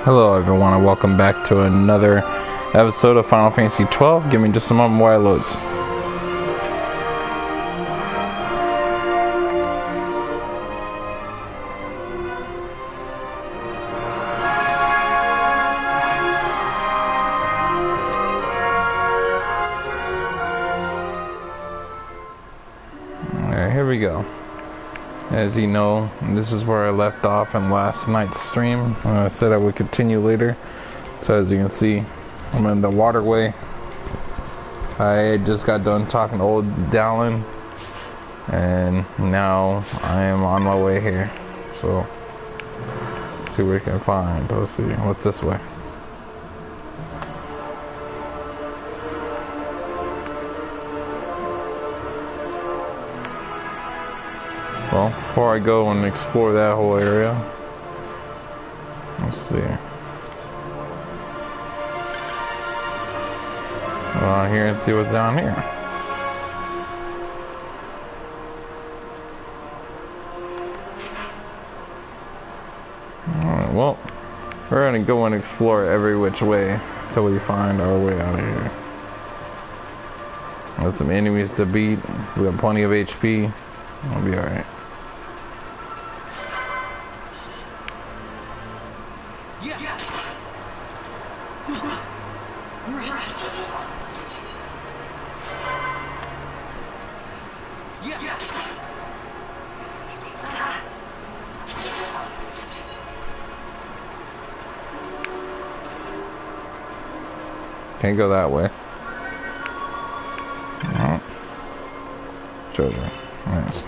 Hello everyone and welcome back to another episode of Final Fantasy XII. Give me just a moment while it loads. Alright, here we go. As you know, this is where I left off in last night's stream. I said I would continue later. So as you can see, I'm in the waterway. I just got done talking to old Dallin, and now I am on my way here. So, let's see what we can find. Let's see, what's this way? Well, before I go and explore that whole area, let's see. Go on here and see what's down here. Alright, well, we're gonna go and explore every which way until we find our way out of here. Got some enemies to beat. We got plenty of HP. I'll be alright. Can't go that way. Oh. Treasure. Nice.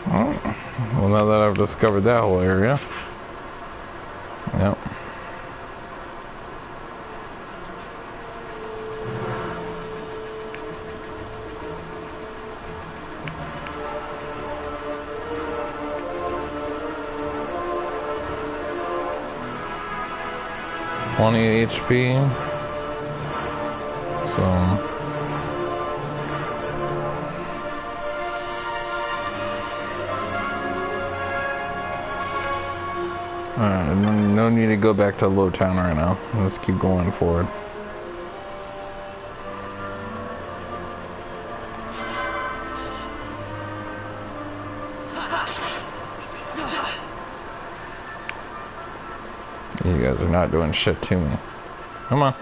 Oh. Well, now that I've discovered that whole area. Yep. HP, so alright, no need to go back to Low Town right now. Let's keep going forward. These guys are not doing shit to me. Come on.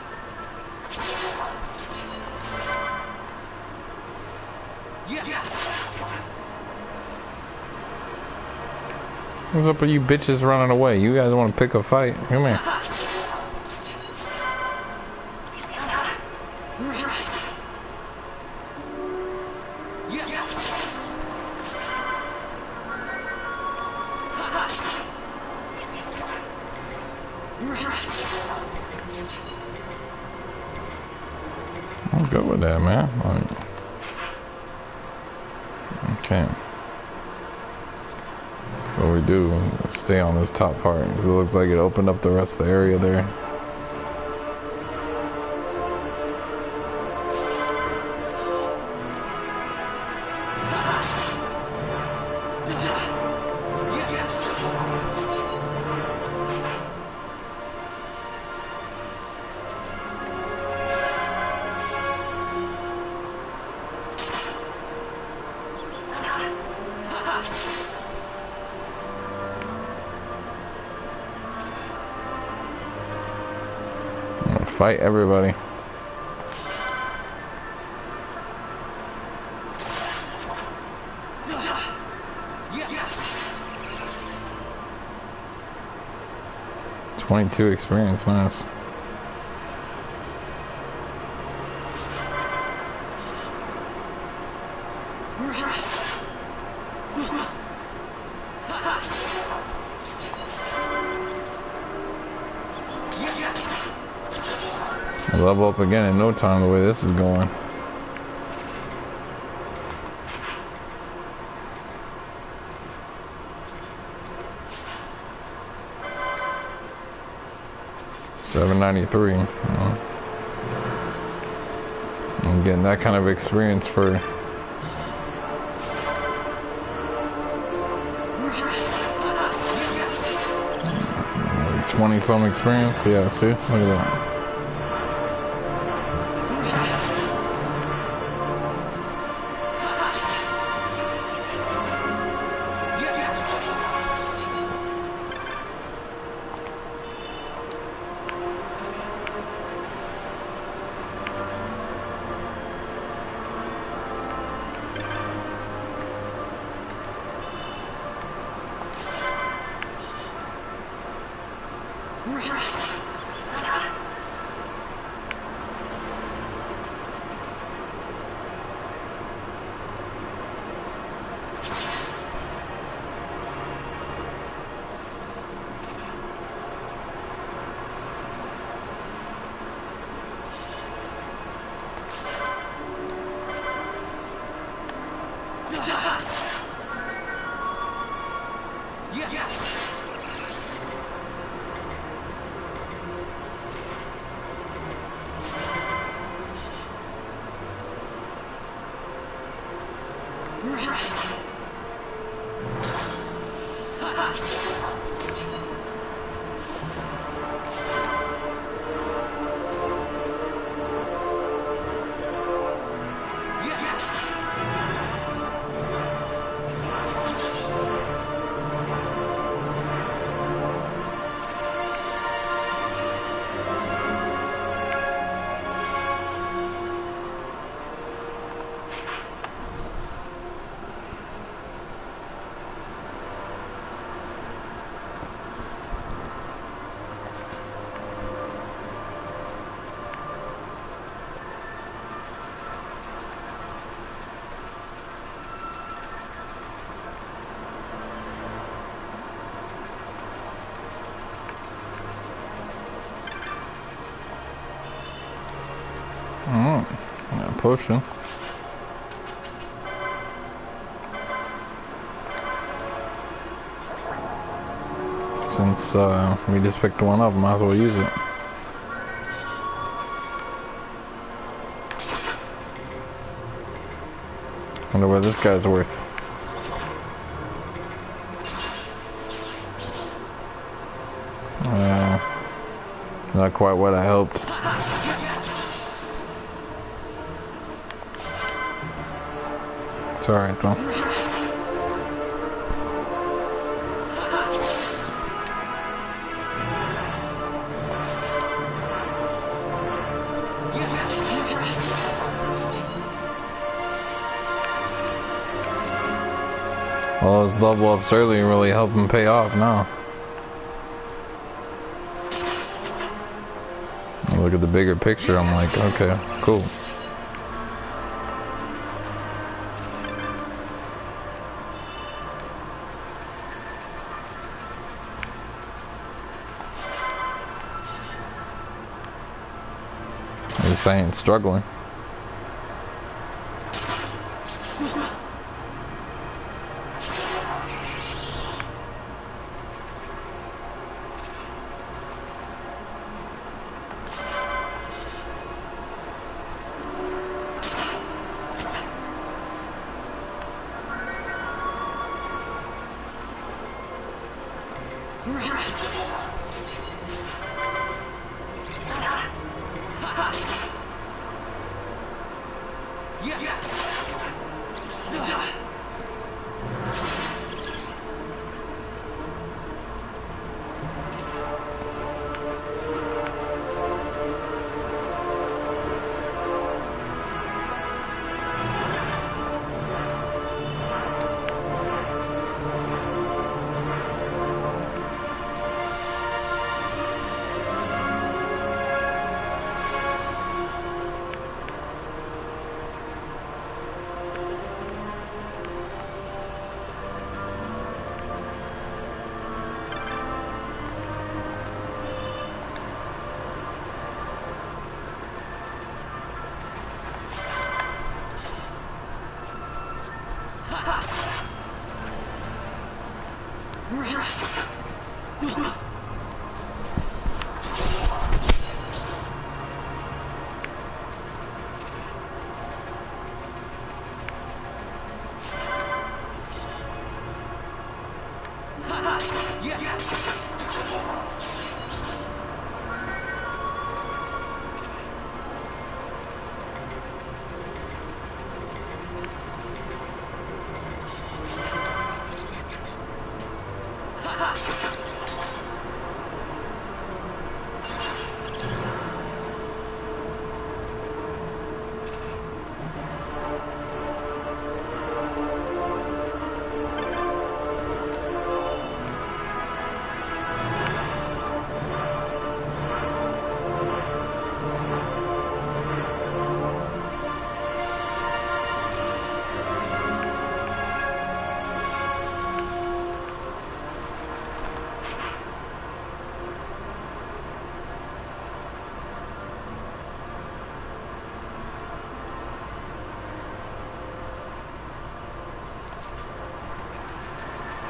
What's up with you bitches running away? You guys want to pick a fight? Come here. I'm good with that, man. Okay. What we do is stay on this top part, because it looks like it opened up the rest of the area there. Fight everybody. $22 experience, nice. Level up again in no time the way this is going. $793. You know. I'm getting that kind of experience for 20 some experience. Yeah, see? Look at that. Yeah, potion. Since we just picked one up, might as well use it. Wonder what this guy's worth. Not quite what I hoped. It's alright though. Well, his level ups early really helped him pay off now. Look at the bigger picture, I'm like, okay, cool. This ain't struggling.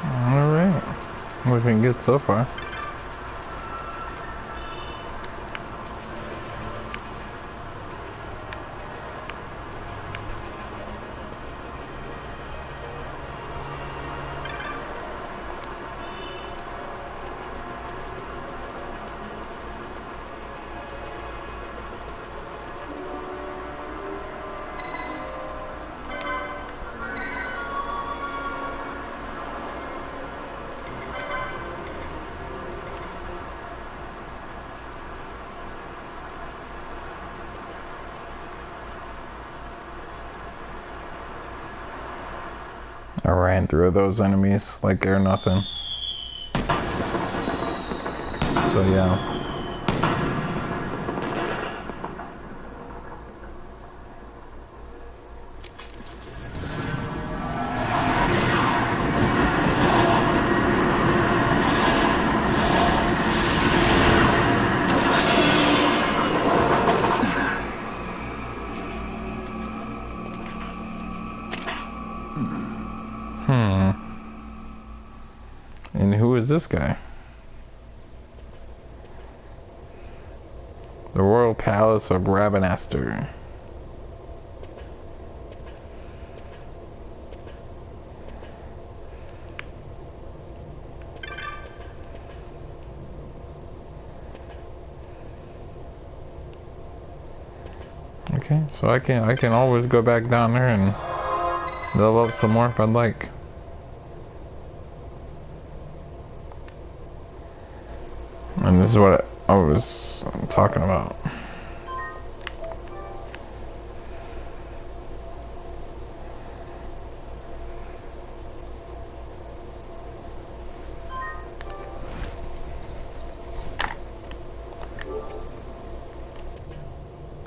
Alright. We've been good so far. I ran through those enemies like they're nothing. So yeah. And who is this guy? The Royal Palace of Ravenaster. Okay, so I can always go back down there and level up some more if I'd like. And this is what I was talking about.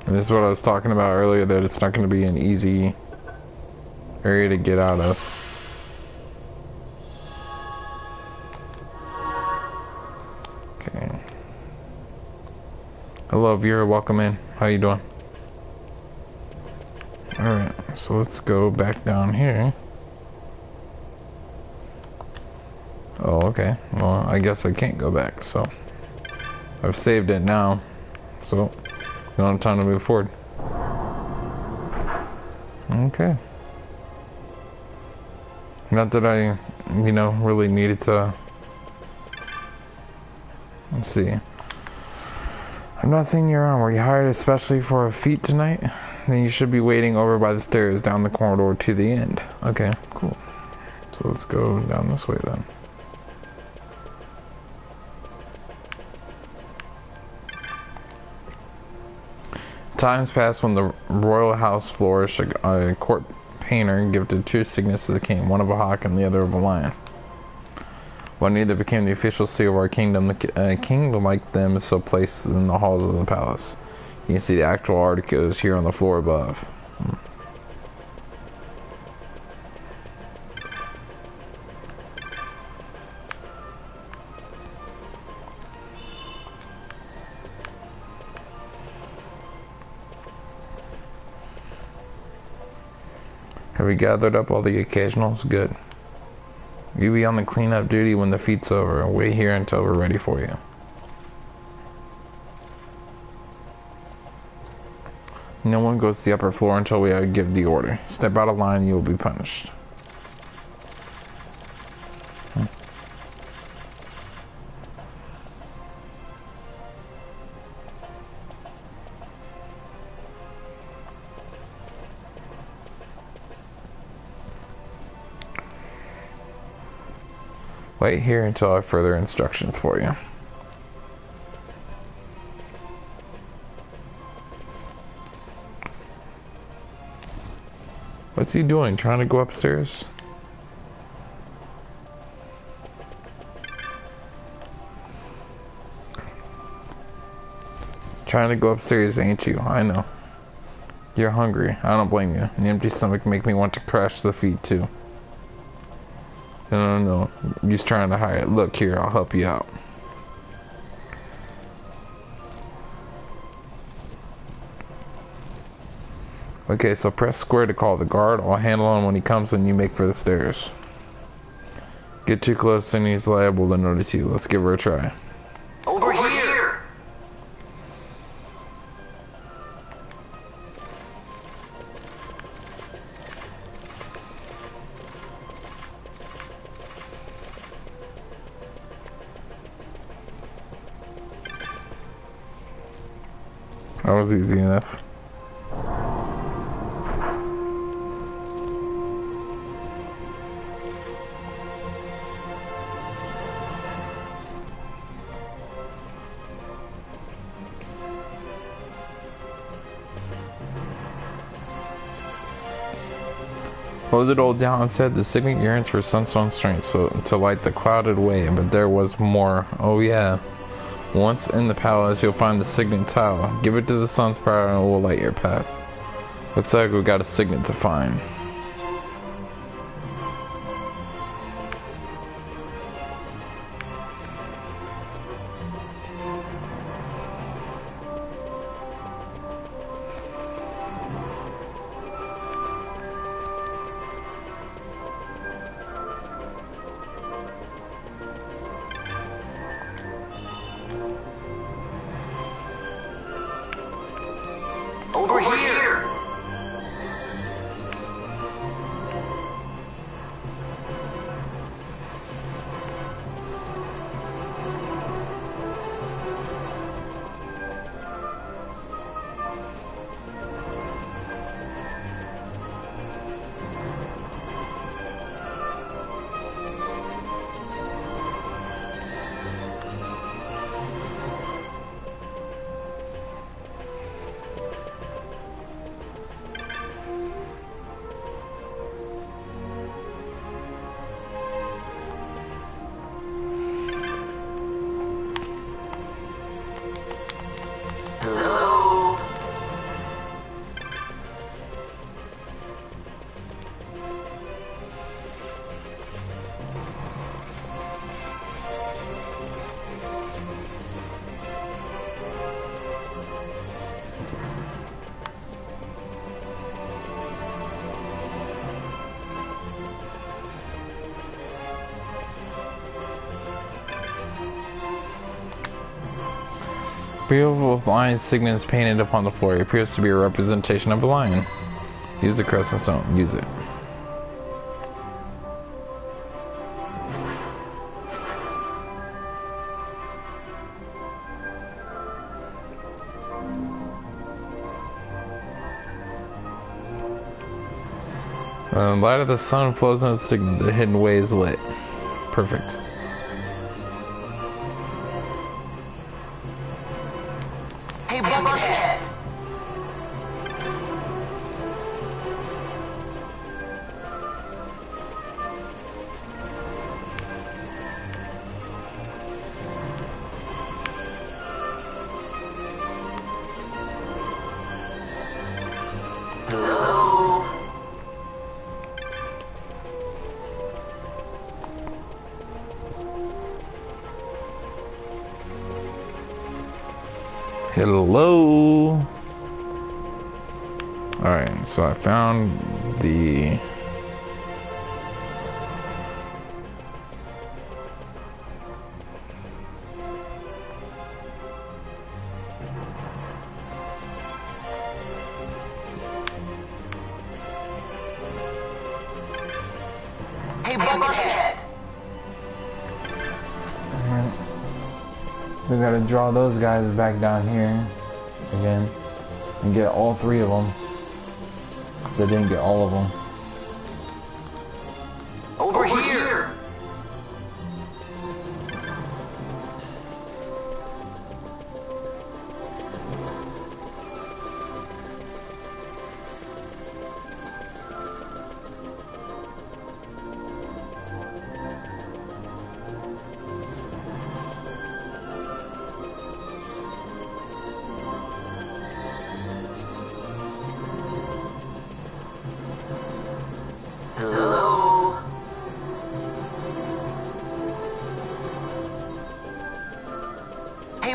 And this is what I was talking about earlier, that it's not going to be an easy area to get out of. Okay. Hello, Vera. Welcome in. How you doing? Alright, so let's go back down here. Oh, okay. Well, I guess I can't go back, so I've saved it now. So, we don't have time to move forward. Okay. Not that I, really needed to. Let's see. I'm not seeing your arm. Were you hired especially for a feat tonight? Then you should be waiting over by the stairs down the corridor to the end. Okay, cool. So let's go down this way then. Times passed when the royal house flourished. A court painter gifted two signets to the king, one of a hawk and the other of a lion. When neither became the official seal of our kingdom, the kingdom like them is so placed in the halls of the palace. You can see the actual articles here on the floor above. Have we gathered up all the occasionals? Good. You'll be on the cleanup duty when the feat's over. Wait here until we're ready for you. No one goes to the upper floor until we give the order. Step out of line, you will be punished. Wait here until I have further instructions for you. What's he doing? Trying to go upstairs? Trying to go upstairs, ain't you? I know. You're hungry. I don't blame you. An empty stomach make me want to crash the feet too. No. He's trying to hide it. Look here, I'll help you out. Okay, so press square to call the guard. I'll handle him when he comes and you make for the stairs. Get too close and he's liable to notice you. Let's give her a try. Over here! That was easy enough. What was it old Down said? The signet yearns for sunstone strength, so to light the clouded way, but there was more. Oh yeah. Once in the palace, you'll find the signet tile. Give it to the sun's power and it will light your path. Looks like we got a signet to find. Over here! Hello? Beautiful lion signet is painted upon the floor. It appears to be a representation of a lion. Use the crescent stone. Use it. The light of the sun flows on the signet. The hidden way is lit. Perfect. Hey, Buckethead! Hello? Hello. Alright, so I found the Hey, Buckethead! So we gotta draw those guys back down here again and get all three of them. I didn't get all of them. Over here!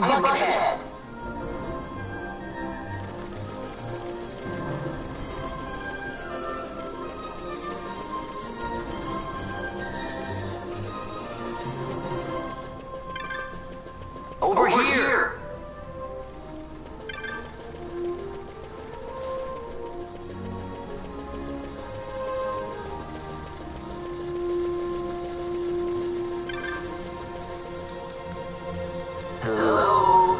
Buckethead! Over here! Hello?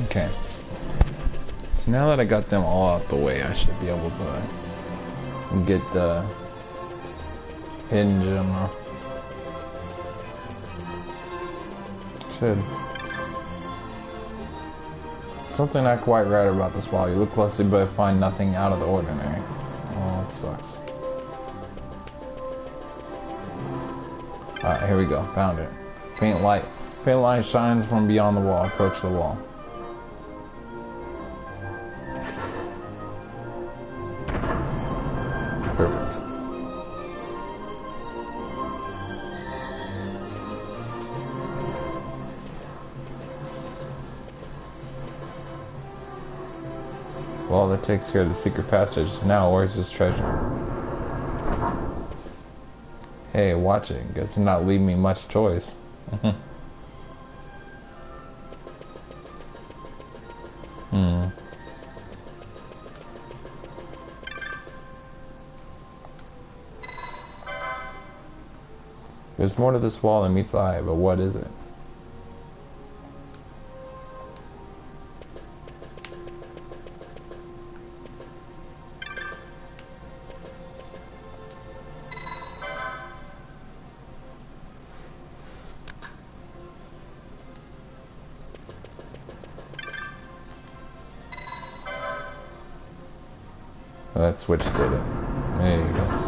Okay. So now that I got them all out the way, I should be able to get the hidden gem. Should. Something not quite right about this wall. You look closely but find nothing out of the ordinary. Oh, that sucks. Alright, here we go. Found it. Faint light. Faint light shines from beyond the wall. Approach the wall. Perfect. Well, that takes care of the secret passage. Now, where's this treasure? Hey, watch it. Guess it not leave me much choice. There's more to this wall than meets the eye, but what is it? Oh, that switch did it. There you go.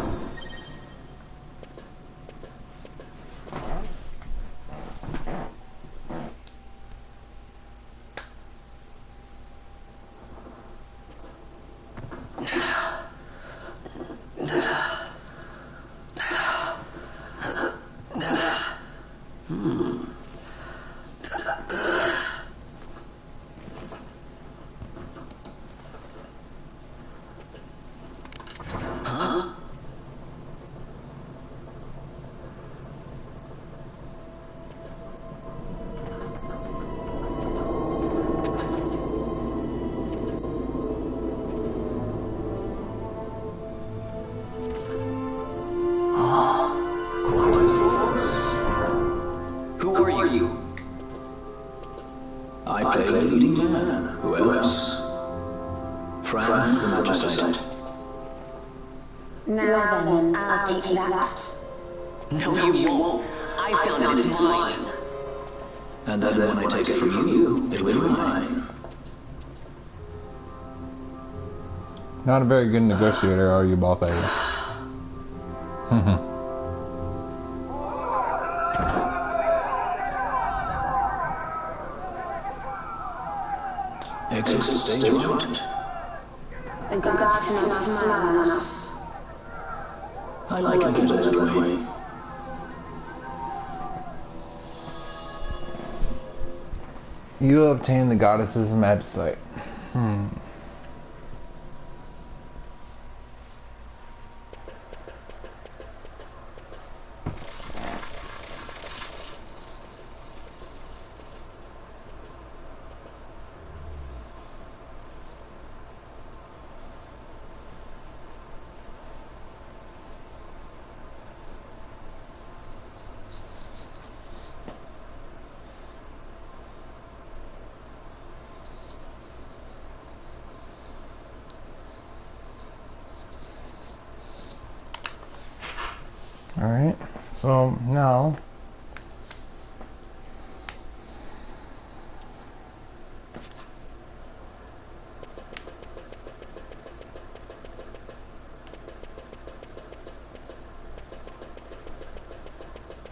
Who are you? I play the leading man. Who else? Fran, the Magicite. Now then, I'll take that. No, you won't. I found it. It's mine. And then when I take it from you, it will be mine. Not a very good negotiator, are you, both of you? Exit stage right. The gods do not smile on us. I like it better that way. You obtain the goddess's magicite. Alright, so now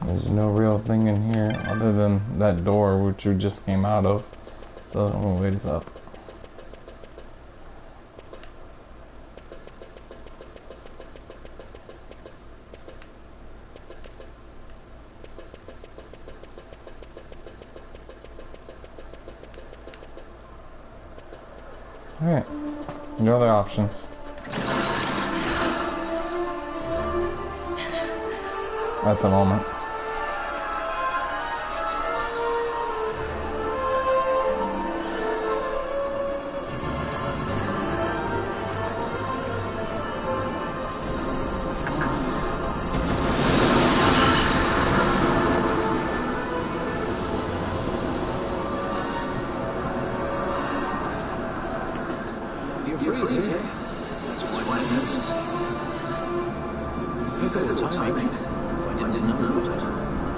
there's no real thing in here other than that door which we just came out of. So I'm gonna wait this up. Alright. No other options. At the moment. You're freezing. That's quite my notice. Look at the timing. If I didn't know about it,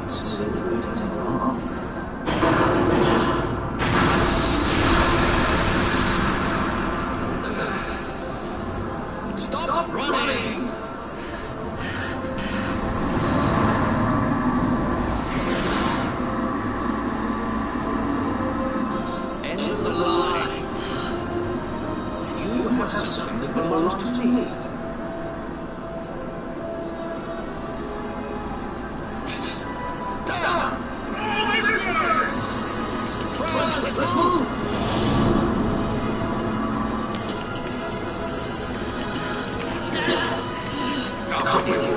I'd say they were waiting wrong. Stop running! End of the line. You have something that belongs to me. Down! Fred, let's move! I'll get you.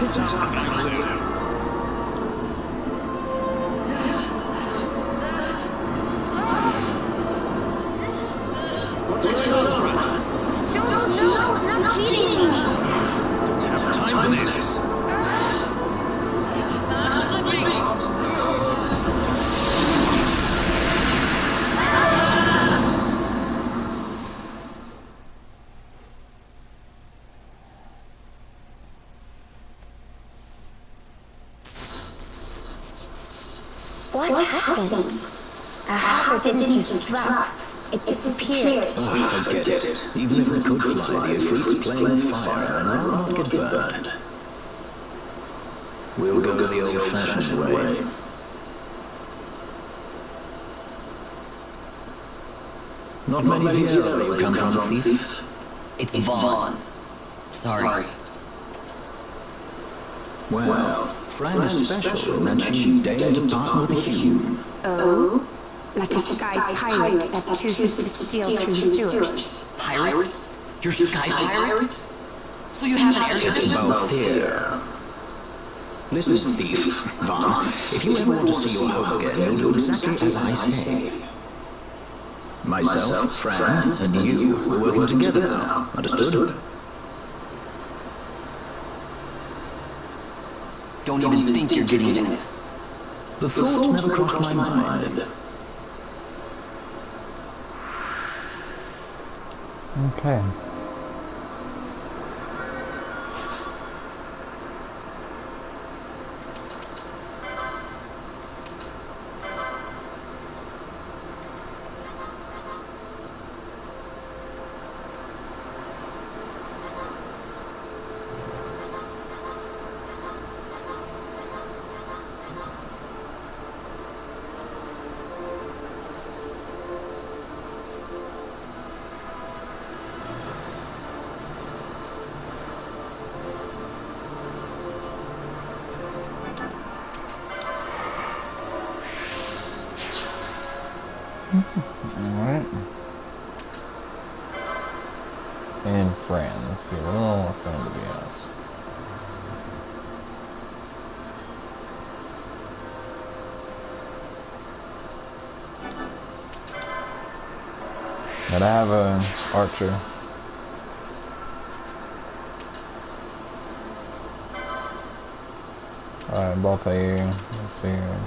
This is not gonna do. What's going on, Fred? Don't know. It's not cheating me. Don't have time for this. What happened? Our hover didn't just drop. It disappeared. Oh, forget it. Even if we could fly, the Ifrit's playing with fire, and I'll not get burned. We'll go the old-fashioned way. Not many Vieira where you come from, thief? It's Vaughn. Sorry. Well, Fran is special in that she dared to partner with a human. Oh? Like a sky pirate that chooses to steal through the sewers. Pirates? You're sky pirates? So you have an airship? It's both here. Listen, thief, Vaughn, if you ever want to see your home again, you'll do exactly as I say. Myself, Fran, and you, we're working together now. Understood? Don't even think you're getting this. The thought never crossed my mind. Okay. Alright. And Fran. Let's see. We don't want Fran to be honest. But I have a archer. Alright, both of you. Let's see here.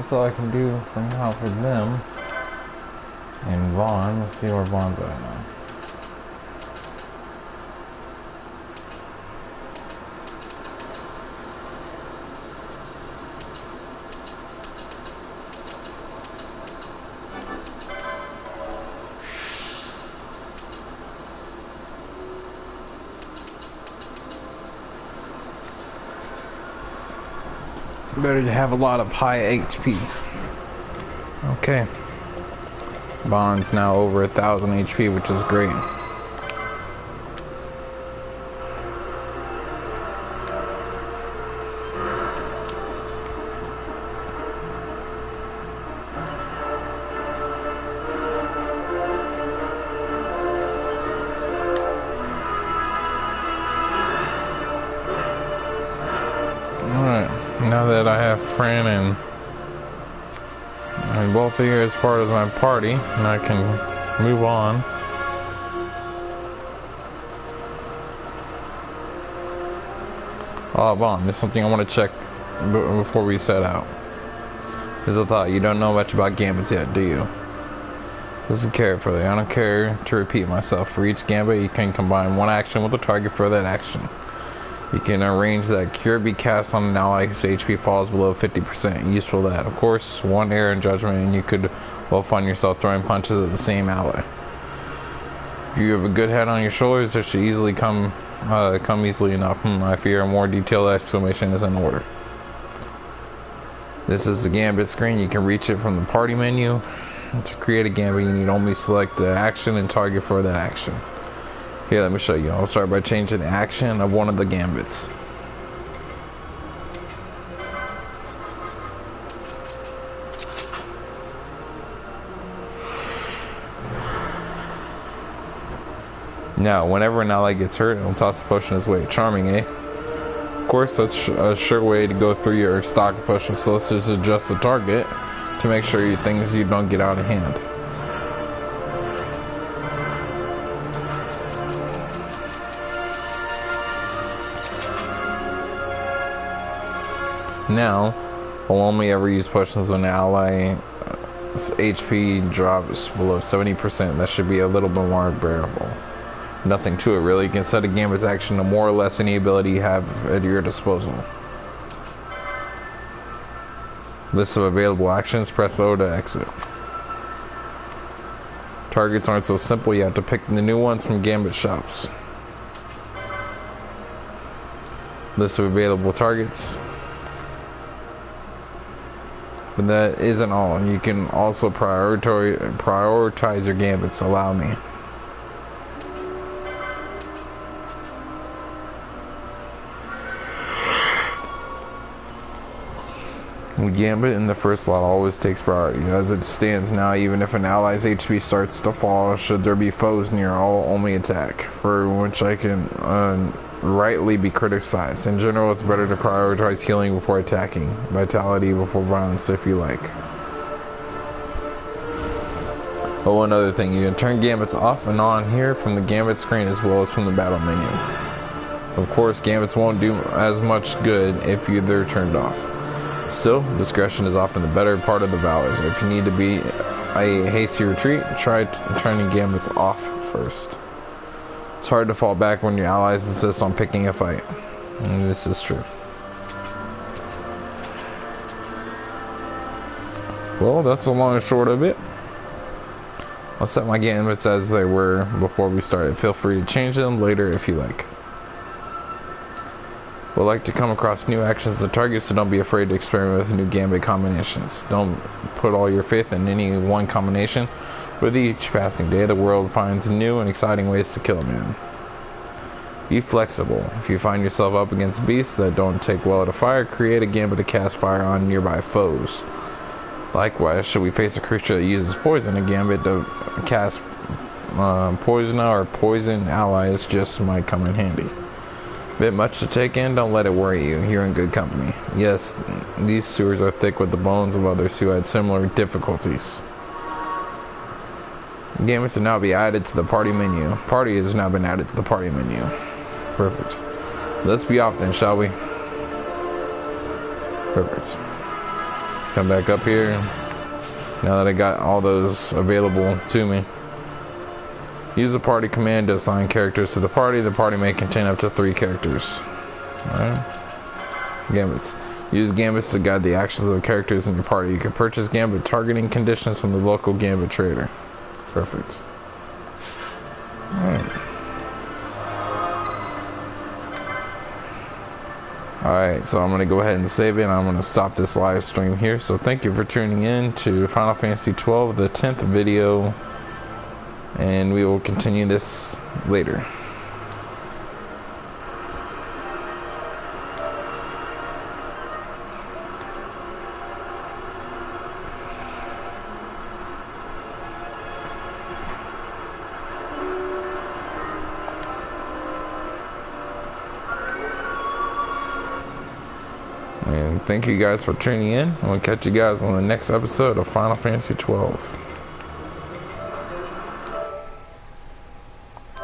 that's all I can do for now for them. And Vaughn, let's see where Vaughn's at now. Better to have a lot of high HP. Okay. Bond's now over 1,000 HP, which is great. Now that I have Fran and both of you as part of my party, and I can move on. Oh, Vaughn, there's something I want to check before we set out. Here's a thought. You don't know much about gambits yet, do you? Listen carefully. I don't care to repeat myself. For each gambit, you can combine one action with a target for that action. You can arrange that cure be cast on an ally whose HP falls below 50%. Useful that. Of course, one error in judgment and you could well find yourself throwing punches at the same ally. If you have a good head on your shoulders, this should easily come easily enough. I fear a more detailed explanation is in order. This is the gambit screen. You can reach it from the party menu. To create a gambit, you need only select the action and target for that action. Here, let me show you. I'll start by changing the action of one of the gambits. Now, whenever an ally gets hurt, it'll toss a potion his way. Charming, eh? Of course, that's a sure way to go through your stock of potions, so let's just adjust the target to make sure things you don't get out of hand. Now, I'll only ever use potions when the ally HP drops below 70%. That should be a little bit more bearable. Nothing to it really. You can set a gambit's action to more or less any ability you have at your disposal. List of available actions, press O to exit. Targets aren't so simple, you have to pick the new ones from gambit shops. List of available targets. But that isn't all. You can also prioritize your gambits. Allow me. The gambit in the first slot always takes priority. As it stands now, even if an ally's HP starts to fall, should there be foes near, I'll only attack, for which I can rightly be criticized. In general, it's better to prioritize healing before attacking, vitality before violence if you like. Oh, one other thing, you can turn gambits off and on here from the gambit screen as well as from the battle menu. Of course, gambits won't do as much good if they're turned off. Still, discretion is often the better part of the valors. If you need to be a hasty retreat, try turning gambits off first. It's hard to fall back when your allies insist on picking a fight. And this is true. Well, that's the long and short of it. I'll set my gambits as they were before we started. Feel free to change them later if you like. We'll like to come across new actions and targets, so don't be afraid to experiment with new gambit combinations. Don't put all your faith in any one combination. With each passing day, the world finds new and exciting ways to kill a man. Be flexible. If you find yourself up against beasts that don't take well to fire, create a gambit to cast fire on nearby foes. Likewise, should we face a creature that uses poison, a gambit to cast poison or poison allies just might come in handy. Bit much to take in, don't let it worry you. You're in good company. Yes, these sewers are thick with the bones of others who had similar difficulties. Gambits will now be added to the party menu. Party has now been added to the party menu. Perfect. Let's be off then, shall we? Perfect. Come back up here. Now that I got all those available to me. Use the party command to assign characters to the party. The party may contain up to 3 characters. Alright. Gambits. Use gambits to guide the actions of the characters in your party. You can purchase gambit targeting conditions from the local gambit trader. Perfect. Alright. Alright, so I'm going to go ahead and save it, and I'm going to stop this live stream here. So thank you for tuning in to Final Fantasy XII, the 10th video, and we will continue this later. And thank you guys for tuning in. We'll catch you guys on the next episode of Final Fantasy XII.